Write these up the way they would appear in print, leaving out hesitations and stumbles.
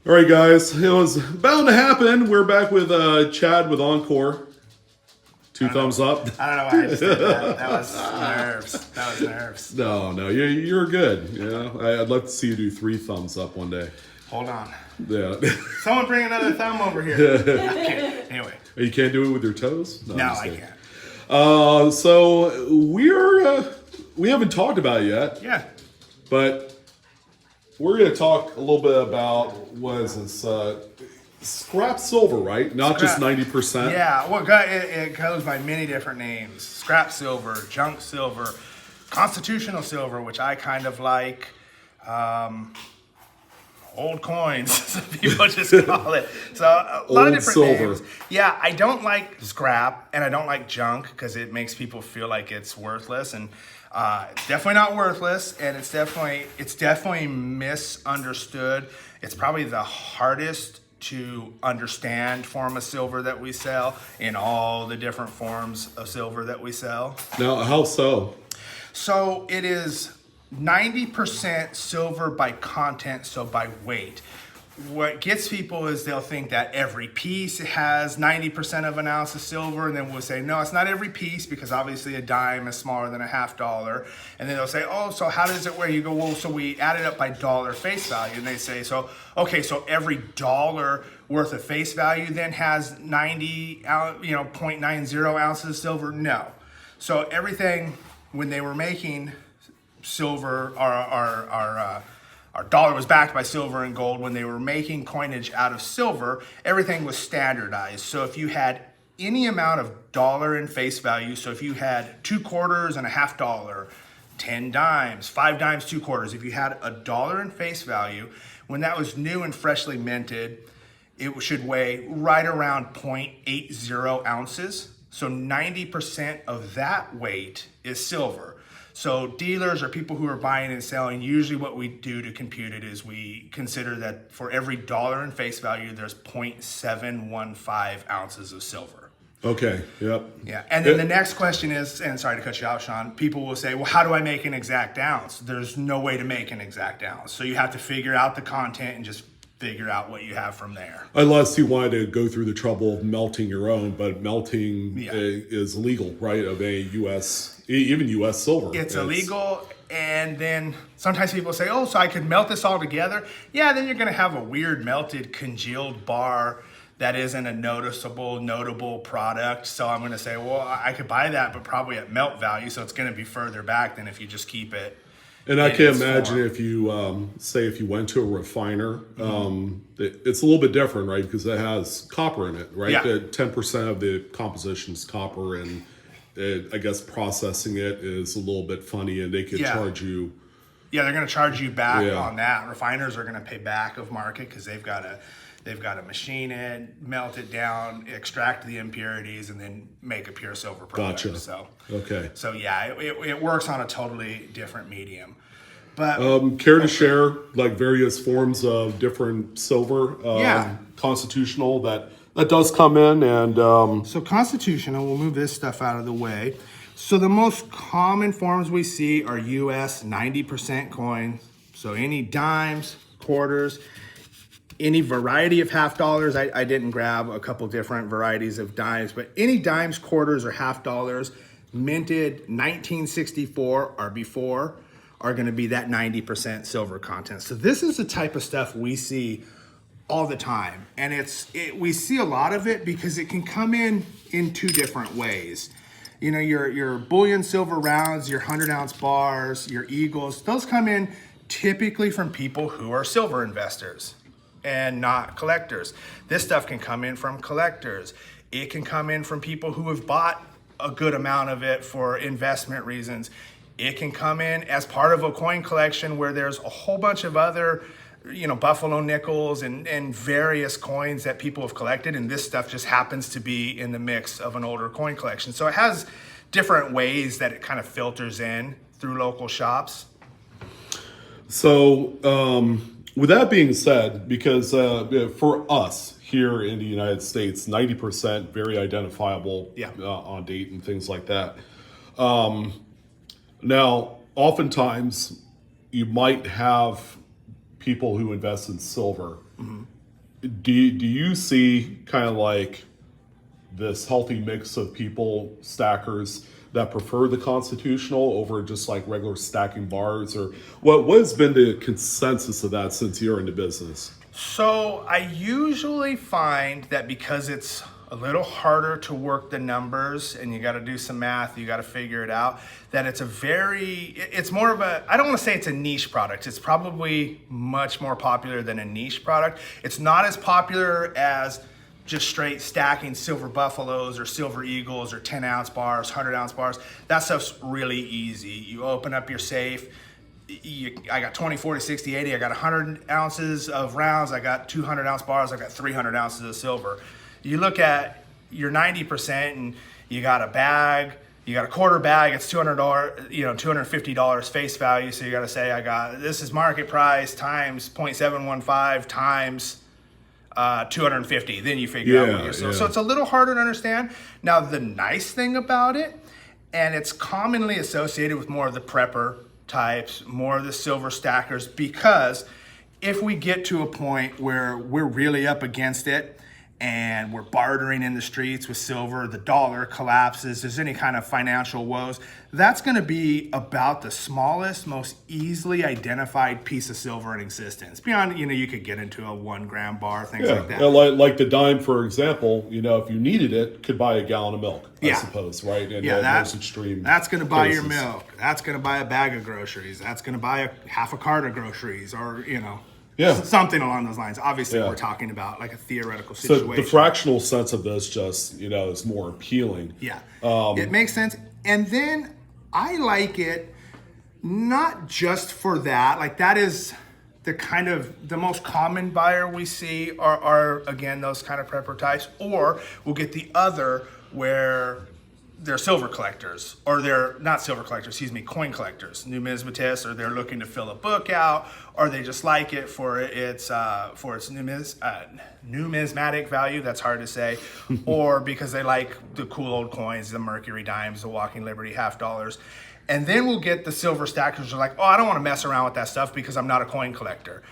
All right, guys, it was bound to happen. We're back with Chad with Encore. Two thumbs up. I don't know why I just did that. That was nerves. That was nerves. No, you're good. I'd love to see you do three thumbs up one day. Hold on. Yeah. Someone bring another thumb over here. Okay. Anyway. You can't do it with your toes? No, I can't. So we haven't talked about it yet. Yeah. But we're going to talk a little bit about, what is this, scrap silver, right? Not just 90%. Yeah, well, it goes by many different names. Scrap silver, junk silver, constitutional silver, which I kind of like. Old coins, some people just call it. So a lot of different names. Yeah, I don't like scrap and I don't like junk because it makes people feel like it's worthless, and it's definitely not worthless, and it's definitely misunderstood. It's probably the hardest to understand form of silver that we sell in all the different forms of silver that we sell. Now, how so? So it is 90% silver by content, so by weight. What gets people is they'll think that every piece has 90% of an ounce of silver, and then we'll say, no, it's not every piece, because obviously a dime is smaller than a $50. And then they'll say, oh, so how does it weigh? You go, well, so we add it up by dollar face value. And they say, so, okay, so every dollar worth of face value then has 0.90 ounces of silver? No. So everything, when they were making silver, our dollar was backed by silver and gold. When they were making coinage out of silver, everything was standardized. So if you had any amount of dollar in face value, so if you had 2 quarters and a $50, 10 dimes, 5 dimes, 2 quarters, if you had $1 in face value, when that was new and freshly minted, it should weigh right around 0.80 ounces. So 90% of that weight is silver. So dealers or people who are buying and selling, usually what we do to compute it is we consider that for every dollar in face value, there's 0.715 ounces of silver. Okay, yep. Yeah, and then the next question is, and sorry to cut you off, Sean, people will say, well, how do I make an exact ounce? There's no way to make an exact ounce. So you have to figure out the content and just figure out what you have from there. Unless you wanted to go through the trouble of melting your own, but melting is illegal, right? Of a even U.S. silver. It's illegal, and then sometimes people say, oh, so I could melt this all together? Yeah, then you're going to have a weird melted congealed bar that isn't a notable product. So I'm going to say, well, I could buy that, but probably at melt value, so it's going to be further back than if you just keep it. And I can imagine if you, if you went to a refiner, it's a little bit different, right? Because it has copper in it, right? Yeah. 10% of the composition is copper, and I guess processing it is a little bit funny, and they could charge you. Yeah, they're going to charge you back on that. Refiners are going to pay back of market because they've got to machine it, melt it down, extract the impurities, and then make a pure silver product. Gotcha. So okay. So yeah, it works on a totally different medium. But care to share like various forms of different silver, constitutional that does come in, and so constitutional. We'll move this stuff out of the way. So the most common forms we see are U.S. 90% coins. So any dimes, quarters, any variety of $50. I didn't grab a couple different varieties of dimes, but any dimes, quarters, or $50 minted 1964 or before are going to be that 90% silver content. So this is the type of stuff we see all the time, and we see a lot of it because it can come in 2 different ways. You know, your bullion silver rounds, your 100-ounce bars, your eagles, those come in typically from people who are silver investors and not collectors. This stuff can come in from collectors. It can come in from people who have bought a good amount of it for investment reasons. It can come in as part of a coin collection where there's a whole bunch of other, buffalo nickels and various coins that people have collected, and this stuff just happens to be in the mix of an older coin collection. So it has different ways that it kind of filters in through local shops. So with that being said, because for us here in the United States, 90% very identifiable on date and things like that. Now, oftentimes you might have people who invest in silver, do you see kind of like this healthy mix of people, stackers, that prefer the constitutional over just like regular stacking bars? Or what has been the consensus of that since you're in the business? So I usually find that because it's a little harder to work the numbers and you got to do some math, you got to figure it out, that it's more of a, I don't want to say it's a niche product. It's probably much more popular than a niche product. It's not as popular as just straight stacking silver buffaloes or silver eagles or 10-ounce bars, 100-ounce bars. That stuff's really easy. You open up your safe. I got 20, 40, 60, 80. I got 100 ounces of rounds. I got 200-ounce bars. I got 300 ounces of silver. You look at your 90% and you got a bag, you got a quarter bag, it's $200, $250 face value. So you got to say, this is market price times 0.715 times 250. Then you figure out what you're selling. So it's a little harder to understand. Now, the nice thing about it, and it's commonly associated with more of the prepper types, more of the silver stackers, because if we get to a point where we're really up against it, and we're bartering in the streets with silver, the dollar collapses, there's any kind of financial woes, that's going to be about the smallest, most easily identified piece of silver in existence. Beyond, you could get into a 1 gram bar, things like that. Like the dime, for example, if you needed it, could buy a gallon of milk, I suppose, right? And that's extreme. That's going to buy cases. your milk. That's going to buy a bag of groceries. That's going to buy half a cart of groceries, or something along those lines. Obviously, we're talking about like a theoretical situation. So the fractional sense of this just, is more appealing. Yeah, it makes sense. And then I like it not just for that. Like that is the most common buyer we see are again, those kind of prepper types. Or we'll get the other where they're silver collectors, or they're not silver collectors, coin collectors, numismatists, or they're looking to fill a book out, or they just like it for its numismatic value. That's hard to say, or because they like the cool old coins, the Mercury dimes, the Walking Liberty half dollars. And then we'll get the silver stackers who are like, oh, I don't want to mess around with that stuff because I'm not a coin collector.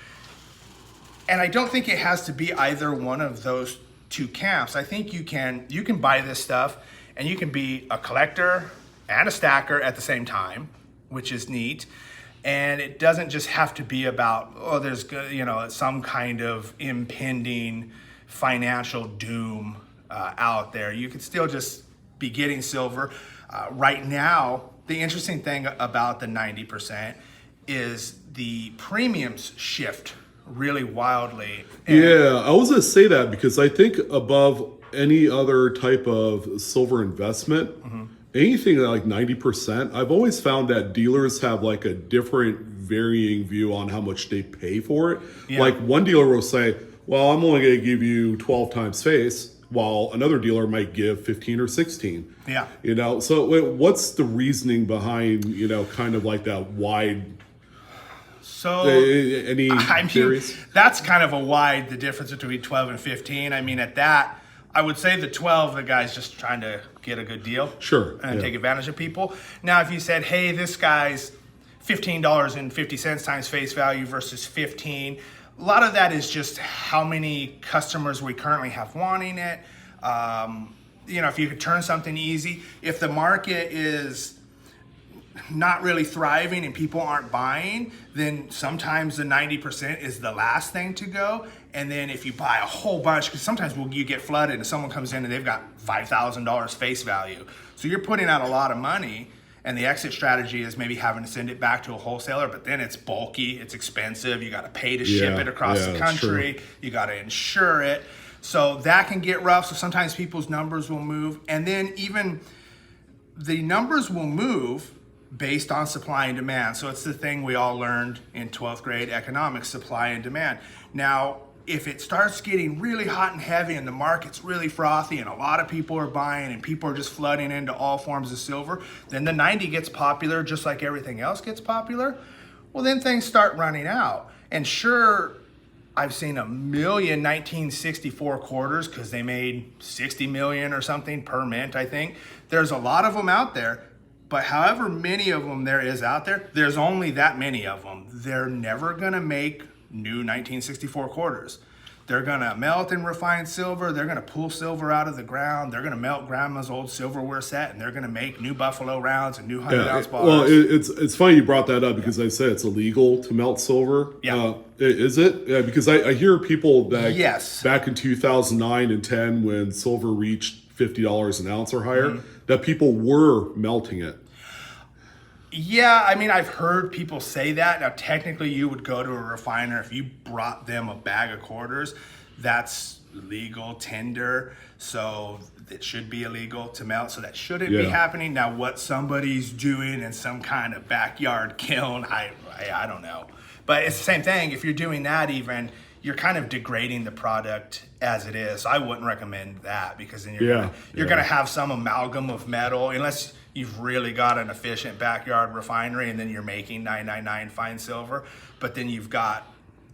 And I don't think it has to be either one of those two camps. I think you can buy this stuff and you can be a collector and a stacker at the same time, which is neat. And it doesn't just have to be about, there's some kind of impending financial doom out there. You could still just be getting silver. Right now, the interesting thing about the 90% is the premiums shift really wildly. I was going to say that because I think above any other type of silver investment, anything like 90%, I've always found that dealers have like a different varying view on how much they pay for it. Like one dealer will say, well, I'm only going to give you 12 times face, while another dealer might give 15 or 16. So what's the reasoning behind, kind of like that wide? So any theories? That's kind of the difference between 12 and 15. I mean, at that, I would say the 12, the guy's just trying to get a good deal. Sure. And take advantage of people. Now, if you said, hey, this guy's $15.50 times face value versus 15, a lot of that is just how many customers we currently have wanting it. If you could turn something easy, if the market is not really thriving and people aren't buying, then sometimes the 90% is the last thing to go. And then if you buy a whole bunch, because sometimes you get flooded and someone comes in and they've got $5,000 face value. So you're putting out a lot of money, and the exit strategy is maybe having to send it back to a wholesaler, but then it's bulky, it's expensive, you got to pay to ship it across the country, you got to insure it. So that can get rough. So sometimes people's numbers will move, and then even the numbers will move based on supply and demand. So it's the thing we all learned in 12th grade economics, supply and demand. Now, if it starts getting really hot and heavy and the market's really frothy and a lot of people are buying and people are just flooding into all forms of silver, then the 90 gets popular just like everything else gets popular. Well, then things start running out. And sure, I've seen a million 1964 quarters because they made 60 million or something per mint, I think. There's a lot of them out there. But however many of them there is out there, there's only that many of them. They're never going to make new 1964 quarters. They're gonna melt and refine silver. They're gonna pull silver out of the ground. They're gonna melt grandma's old silverware set, and they're gonna make new Buffalo rounds and new 100-ounce bars. Well, it's funny you brought that up because I said it's illegal to melt silver. Yeah. Is it? Yeah, because I hear people that Yes. back in 2009 and 10 when silver reached $50 an ounce or higher, that people were melting it. Yeah, I mean, I've heard people say that. Now, technically, you would go to a refiner if you brought them a bag of quarters. That's legal tender, so it should be illegal to melt. So that shouldn't be happening. Now, what somebody's doing in some kind of backyard kiln, I don't know. But it's the same thing. If you're doing that, even you're kind of degrading the product as it is. So I wouldn't recommend that because then you're gonna have some amalgam of metal unless you've really got an efficient backyard refinery and then you're making 999 fine silver. But then you've got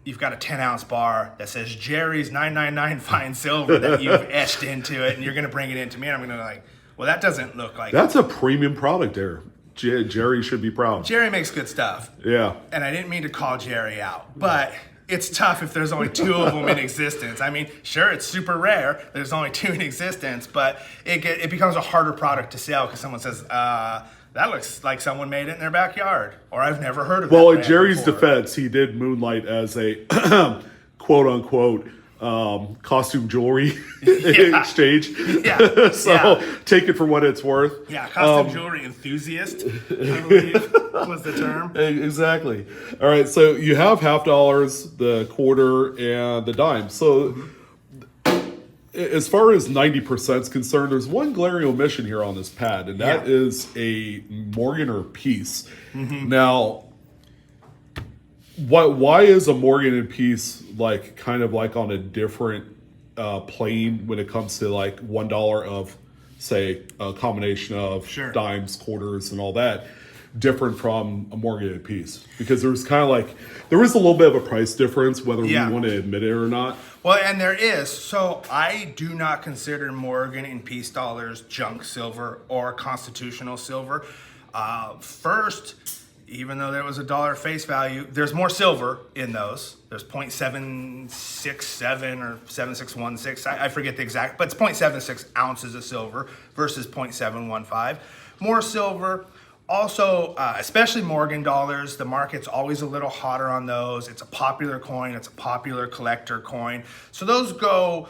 a 10-ounce bar that says Jerry's 999 fine silver that you've etched into it, and you're gonna bring it into me, and I'm gonna like, well, that doesn't look like That's a premium product there. Jerry should be proud. Jerry makes good stuff. Yeah. And I didn't mean to call Jerry out, but it's tough if there's only two of them in existence. I mean, sure, it's super rare. There's only two in existence, but it becomes a harder product to sell because someone says, that looks like someone made it in their backyard, or I've never heard of it. Well, in Jerry's defense, he did moonlight as a quote unquote costume jewelry exchange. Yeah. So take it for what it's worth. Yeah, costume jewelry enthusiast, I believe was the term. Exactly. All right, so you have $50, the quarter, and the dime. So as far as 90% is concerned, there's one glaring omission here on this pad, and that is a Morgan piece. Now, why is a Morgan piece like kind of like on a different plane when it comes to like $1 of, say, a combination of dimes, quarters, and all that, different from a Morgan piece? Because there was kind of like, there is a little bit of a price difference, whether we want to admit it or not. Well, and there is. So I do not consider Morgan and Peace dollars junk silver or constitutional silver. First, even though there was $1 face value, there's more silver in those. There's 0.767 or 7616. I forget the exact, but it's 0.76 ounces of silver versus 0.715. More silver. Also, especially Morgan dollars, the market's always a little hotter on those. It's a popular coin. It's a popular collector coin. So those go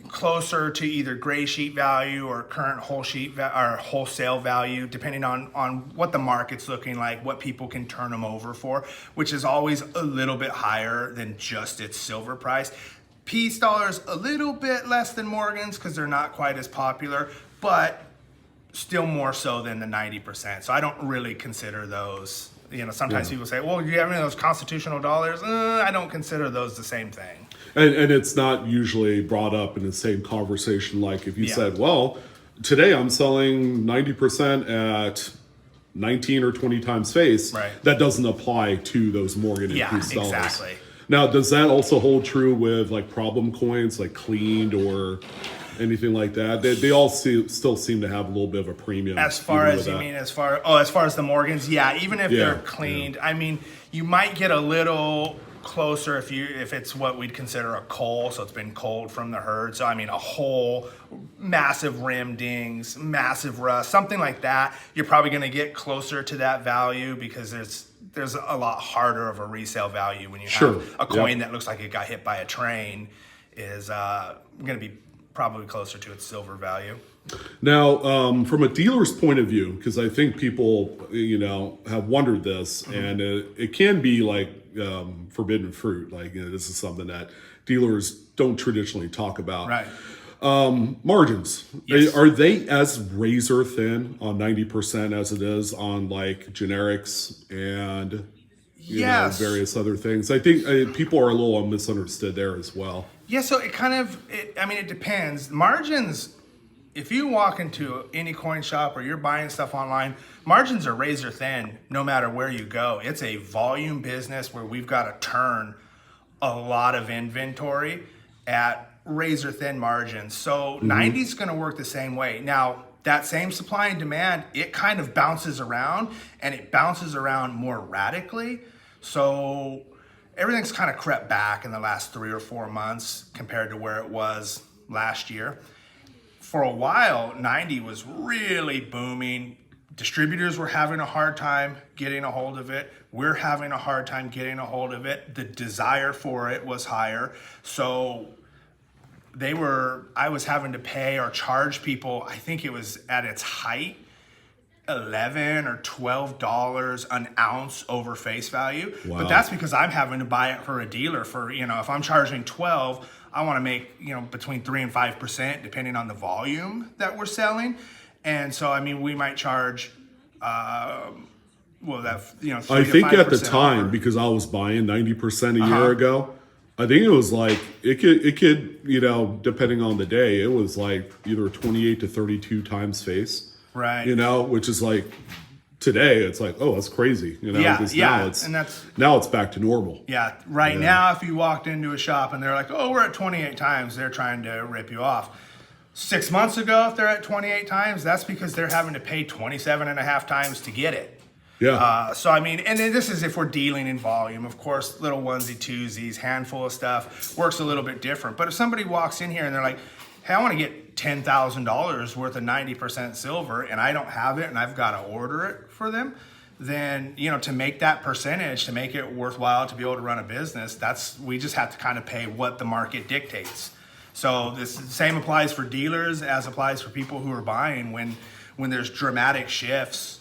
closer to either gray sheet value or current wholesale value, depending on what the market's looking like, what people can turn them over for, which is always a little bit higher than just its silver price. Peace dollars a little bit less than Morgans because they're not quite as popular, but still more so than the 90%. So I don't really consider those. You know, sometimes people say, well, do you have any of those constitutional dollars? I don't consider those the same thing. And it's not usually brought up in the same conversation. Like if you said, well, today I'm selling 90% at 19 or 20 times face, that doesn't apply to those Morgan and Peace dollars. Exactly. Now, does that also hold true with like problem coins, like cleaned or anything like that? They all still seem to have a little bit of a premium. As far as you mean, as far as the Morgans, even if they're cleaned, I mean, you might get a little closer if it's what we'd consider a coal, so it's been coaled from the herd. So I mean, a hole, massive rim dings, massive rust, something like that. You're probably going to get closer to that value because there's a lot harder of a resale value when you have a coin that looks like it got hit by a train is going to be probably closer to its silver value. Now, from a dealer's point of view, because I think people, have wondered this, and it can be like forbidden fruit. Like, this is something that dealers don't traditionally talk about. Right. Margins, are they as razor thin on 90% as it is on like generics and various other things? I think people are a little misunderstood there as well. Yeah, so it depends. Margins, if you walk into any coin shop or you're buying stuff online, margins are razor thin no matter where you go. It's a volume business where we've got to turn a lot of inventory at razor thin margins. So 90 is going to work the same way. Now, that same supply and demand, it kind of bounces around, and it bounces around more radically. So everything's kind of crept back in the last 3 or 4 months compared to where it was last year. For a while, 90 was really booming. Distributors were having a hard time getting a hold of it. We're having a hard time getting a hold of it. The desire for it was higher. So I was having to pay or charge people, I think it was at its height, $11 or $12 an ounce over face value. Wow. But that's because I'm having to buy it for a dealer for, if I'm charging 12, I want to make, between 3 and 5% depending on the volume that we're selling. And so, we might charge, 3 I think to 5% at the time, over. because I was buying 90% a year ago, I think it was like, it could, depending on the day, it was like either 28 to 32 times face. Right. Which is like, today it's like, oh, that's crazy. Yeah, because yeah. now it's back to normal. Yeah. Right now, if you walked into a shop and they're like, oh, we're at 28 times, they're trying to rip you off. 6 months ago, if they're at 28 times, that's because they're having to pay 27 and a half times to get it. Yeah. And then this is if we're dealing in volume. Of course, little onesie twosies, handful of stuff works a little bit different. But if somebody walks in here and they're like, hey, I want to get $10,000 worth of 90% silver and I don't have it and I've got to order it for them, then, to make that percentage, to make it worthwhile to be able to run a business, we just have to kind of pay what the market dictates. So this same applies for dealers as applies for people who are buying. When there's dramatic shifts,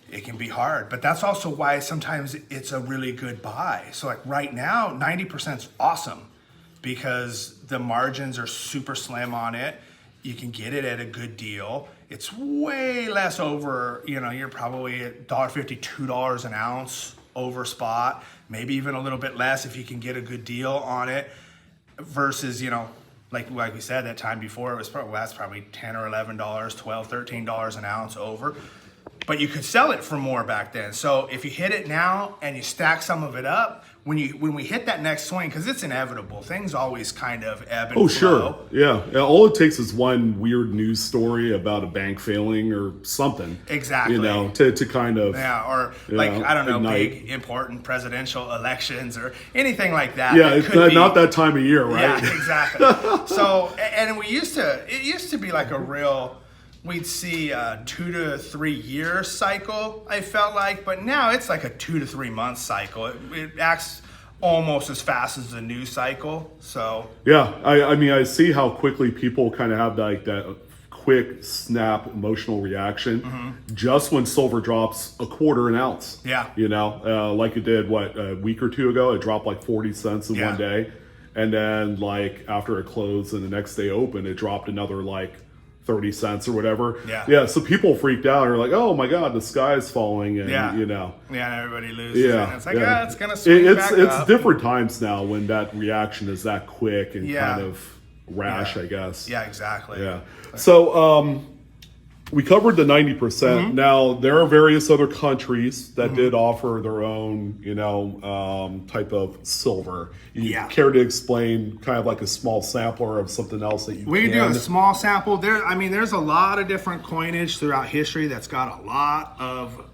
it can be hard. But that's also why sometimes it's a really good buy. So like right now, 90% is awesome because the margins are super slim on it. You can get it at a good deal. It's way less over, you're probably at $1.50, $2 an ounce over spot, maybe even a little bit less if you can get a good deal on it. Versus, like we said, that time before it was probably $10 or $11, $12, $13 an ounce over. But you could sell it for more back then. So if you hit it now and you stack some of it up, when we hit that next swing, because it's inevitable, things always kind of ebb and flow. Oh, sure. Yeah. All it takes is one weird news story about a bank failing or something. Exactly. To kind of... Yeah, or I don't know, ignite. big, important presidential elections or anything like that. Yeah, it's not that time of year, right? Yeah, exactly. So, and it used to be like a real... We'd see a 2 to 3 year cycle, I felt like, but now it's like a 2 to 3 month cycle. It acts almost as fast as the news cycle. So yeah, I see how quickly people kind of have like that quick snap emotional reaction just when silver drops a quarter an ounce. Yeah, like it did a week or two ago. It dropped like 40 cents in one day, and then like after it closed and the next day open, it dropped another like 30 cents or whatever. Yeah. So people freaked out and are like, oh my God, the sky is falling. And, Yeah, and everybody loses. Yeah. And it's like, it's going to swing back up. It's different times now when that reaction is that quick and kind of rash, I guess. Yeah, exactly. Yeah. So we covered the 90%. Now, there are various other countries that did offer their own, type of silver. You care to explain kind of like a small sampler of something else that we can do a small sample. There's a lot of different coinage throughout history that's got a lot of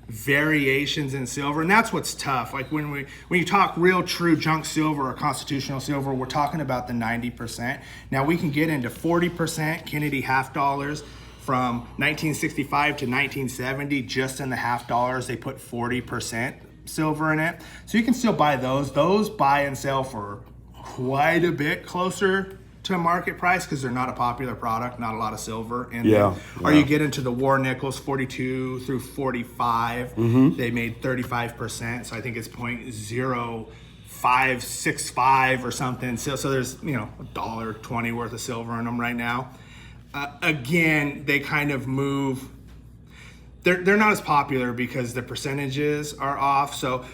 variations in silver, and that's what's tough. Like when you talk real true junk silver or constitutional silver, we're talking about the 90%. Now we can get into 40% Kennedy half dollars. From 1965 to 1970, just in the half dollars, they put 40% silver in it. So you can still buy those. Those buy and sell for quite a bit closer to market price because they're not a popular product, not a lot of silver in them. Or you get into the war nickels, 42 through 45. They made 35%, so I think it's 0.0565 or something. So there's $1.20 worth of silver in them right now. Again, they kind of move. They're not as popular because the percentages are off. So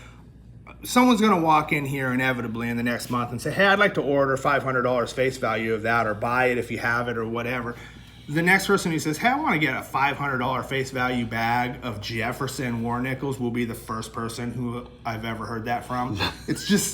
someone's going to walk in here inevitably in the next month and say, hey, I'd like to order $500 face value of that, or buy it if you have it, or whatever. The next person who says, hey, I want to get a $500 face value bag of Jefferson war nickels will be the first person who I've ever heard that from. It's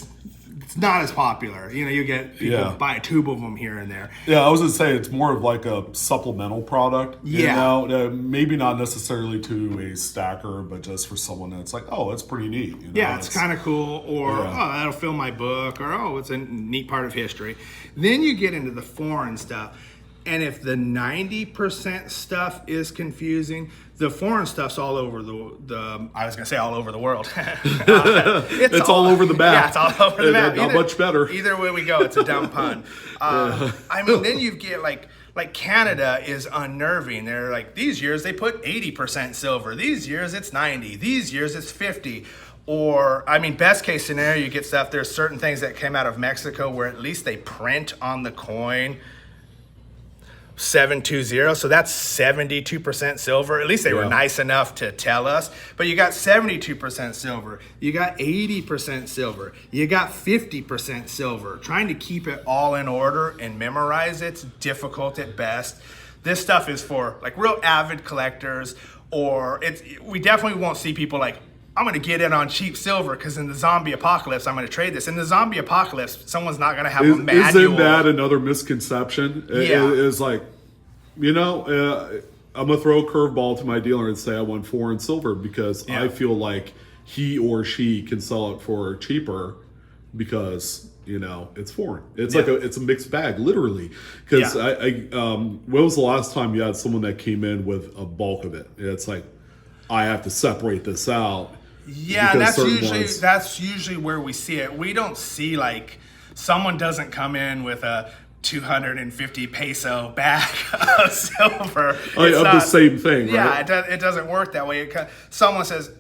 it's not as popular. You get people Yeah. buy a tube of them here and there. Yeah, I was gonna say it's more of like a supplemental product. Yeah. Maybe not necessarily to a stacker, but just for someone that's like, oh, that's pretty neat. Yeah, it's kind of cool, or Yeah. oh, that'll fill my book, or oh, it's a neat part of history. Then you get into the foreign stuff, and if the 90% stuff is confusing, the foreign stuff's all over the I was gonna say all over the world. It's all over the map. Yeah, it's all over the map. Not much better. Either way we go, it's a dumb pun. I mean, then you get like Canada is unnerving. They're like, these years they put 80% silver. These years it's 90. These years it's 50. Or, I mean, best case scenario, you get stuff. There's certain things that came out of Mexico where at least they print on the coin 720, so that's 72% silver. At least they were nice enough to tell us. But you got 72% silver, you got 80% silver, you got 50% silver. Trying to keep it all in order and memorize it's difficult at best. This stuff is for like real avid collectors, or we definitely won't see people like, I'm going to get in on cheap silver because in the zombie apocalypse, I'm going to trade this. In the zombie apocalypse, someone's not going to have a manual. Isn't that another misconception? Yeah. It's like, I'm going to throw a curveball to my dealer and say I want foreign silver because I feel like he or she can sell it for cheaper because, it's foreign. It's like it's a mixed bag, literally. Because when was the last time you had someone that came in with a bulk of it? It's like, I have to separate this out. Yeah, and that's usually where we see it. We don't see like someone doesn't come in with a 250 peso bag of silver. Of the same thing, right? Yeah, it doesn't work that way. Someone says,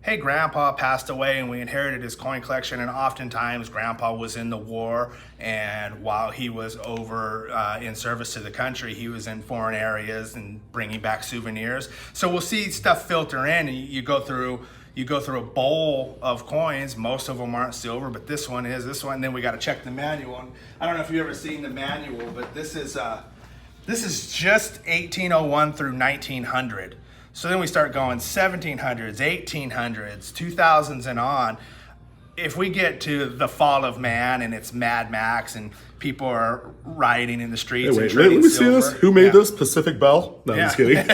hey, Grandpa passed away and we inherited his coin collection, and oftentimes Grandpa was in the war, and while he was over in service to the country, he was in foreign areas and bringing back souvenirs. So we'll see stuff filter in, and you go through a bowl of coins. Most of them aren't silver, but this one is. And then we got to check the manual. And I don't know if you've ever seen the manual, but this is just 1801 through 1900. So then we start going 1700s, 1800s, 2000s and on. If we get to the fall of man and it's Mad Max and people are rioting in the streets and trading let me silver. see this. Who made this? Pacific Bell? No, I'm just kidding.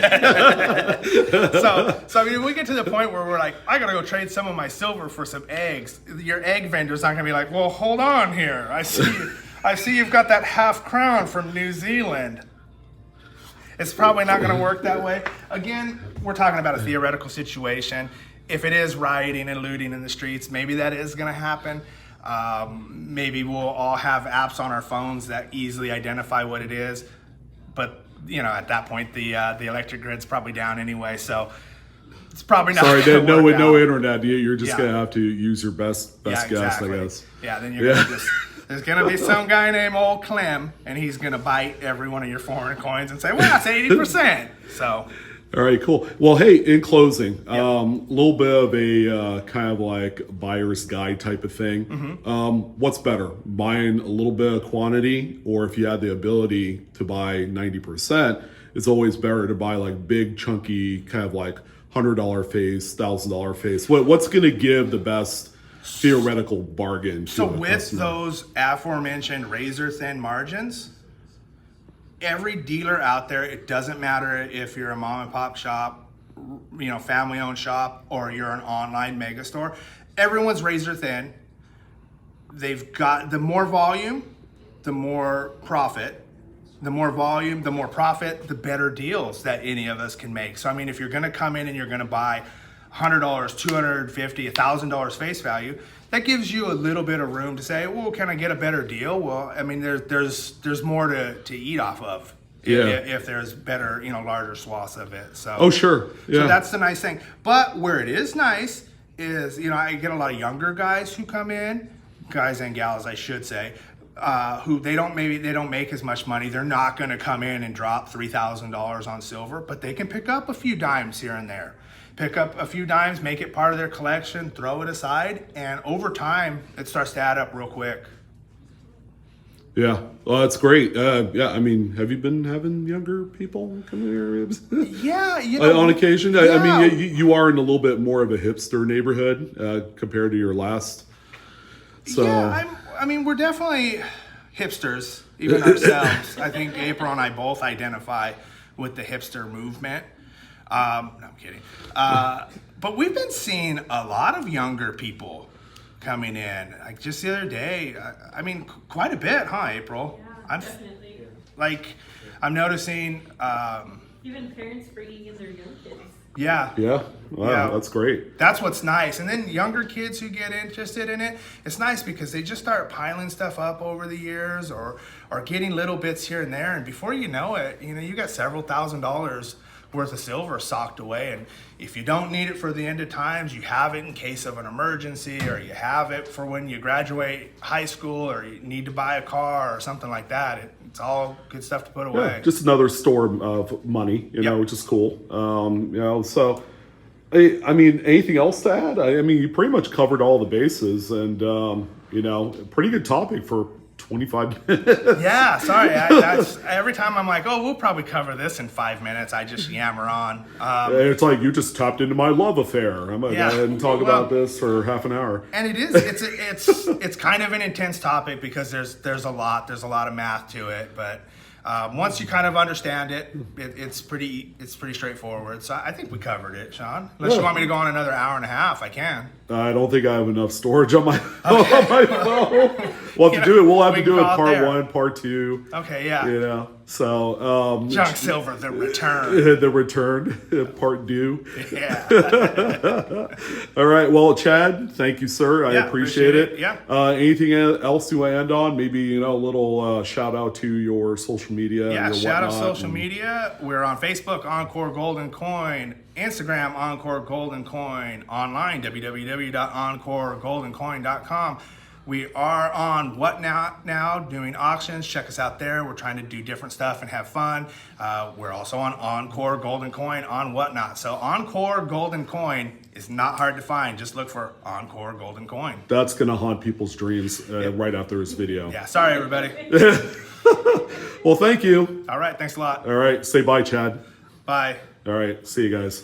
So I mean, we get to the point where we're like, I gotta go trade some of my silver for some eggs. Your egg vendor's not gonna be like, well, hold on here. I see you've got that half crown from New Zealand. It's probably not going to work that way. Again, we're talking about a theoretical situation. If it is rioting and looting in the streets, maybe that is going to happen. Maybe we'll all have apps on our phones that easily identify what it is. But, at that point, the electric grid's probably down anyway. So it's probably not. Sorry, no internet. You're just going to have to use your best exactly. guess, I guess. Yeah, then you're going to just... There's going to be some guy named Old Clem, and he's going to bite every one of your foreign coins and say, well, that's 80%. So, all right, cool. Well, hey, in closing, a little bit of a kind of like buyer's guide type of thing. What's better, buying a little bit of quantity, or if you had the ability to buy 90%, it's always better to buy like big, chunky, kind of like $100 face, $1,000 face. What's going to give the best theoretical bargain? So with those aforementioned razor thin margins, every dealer out there, it doesn't matter if you're a mom and pop shop, family owned shop, or you're an online mega store, everyone's razor thin. They've got the more volume, the more profit. The more volume, the more profit, the better deals that any of us can make. So I mean, if you're going to come in and you're going to buy $100, $250, $1,000 face value, that gives you a little bit of room to say, well, can I get a better deal? Well, I mean, there's more to eat off of if there's better, larger swaths of it. So oh, sure. Yeah. So that's the nice thing. But where it is nice is, I get a lot of younger guys who come in, guys and gals, I should say, who they don't make as much money. They're not going to come in and drop $3,000 on silver, but they can pick up a few dimes here and there. Pick up a few dimes, make it part of their collection, throw it aside, and over time, it starts to add up real quick. Yeah, well, that's great. I mean, have you been having younger people come here? Yeah, on occasion. Yeah. I mean, you are in a little bit more of a hipster neighborhood compared to your last. So yeah, I mean, we're definitely hipsters, even ourselves. I think April and I both identify with the hipster movement. No, I'm kidding. But we've been seeing a lot of younger people coming in. Like just the other day, I mean, quite a bit, huh, April? Yeah, definitely. I'm noticing. Even parents bringing in their young kids. Yeah. Yeah. Wow, Yeah. that's great. That's what's nice. And then younger kids who get interested in it, it's nice because they just start piling stuff up over the years or getting little bits here and there. And before you know it, you got several $1,000s worth of silver socked away. And if you don't need it for the end of times, you have it in case of an emergency, or you have it for when you graduate high school, or you need to buy a car or something like that. It's all good stuff to put away. Yeah, just another store of money, Yep. which is cool. So I mean, anything else to add? I mean, you pretty much covered all the bases, and pretty good topic for 25 minutes. Yeah, sorry. That's every time I'm like, oh, we'll probably cover this in 5 minutes. I just yammer on. It's like you just tapped into my love affair. I'm gonna Yeah. go ahead and talk about this for half an hour. And it's kind of an intense topic because there's a lot of math to it, but once you kind of understand it, it's pretty straightforward. So I think we covered it, Sean. Unless you want me to go on another hour and a half, I can. I don't think I have enough storage on my on my phone. We'll have to do it. We'll have to do it part 1, part 2. Okay, yeah. So Junk Silver, the return. the return, part due. Yeah. All right. Well, Chad, thank you, sir. I Yeah, appreciate it. Yeah. Anything else to end on? Maybe a little shout out to your social media. Yeah, and your shout out whatnot, social media. We're on Facebook, Encore Golden Coin. Instagram, Encore Golden Coin. Online, www.encoregoldencoin.com. We are on Whatnot now, doing auctions. Check us out there. We're trying to do different stuff and have fun. We're also on Encore Golden Coin on Whatnot. So Encore Golden Coin is not hard to find. Just look for Encore Golden Coin. That's gonna haunt people's dreams right after this video. Yeah, sorry everybody. Well, thank you. All right, thanks a lot. All right. Say bye, Chad. Bye. All right. See you guys.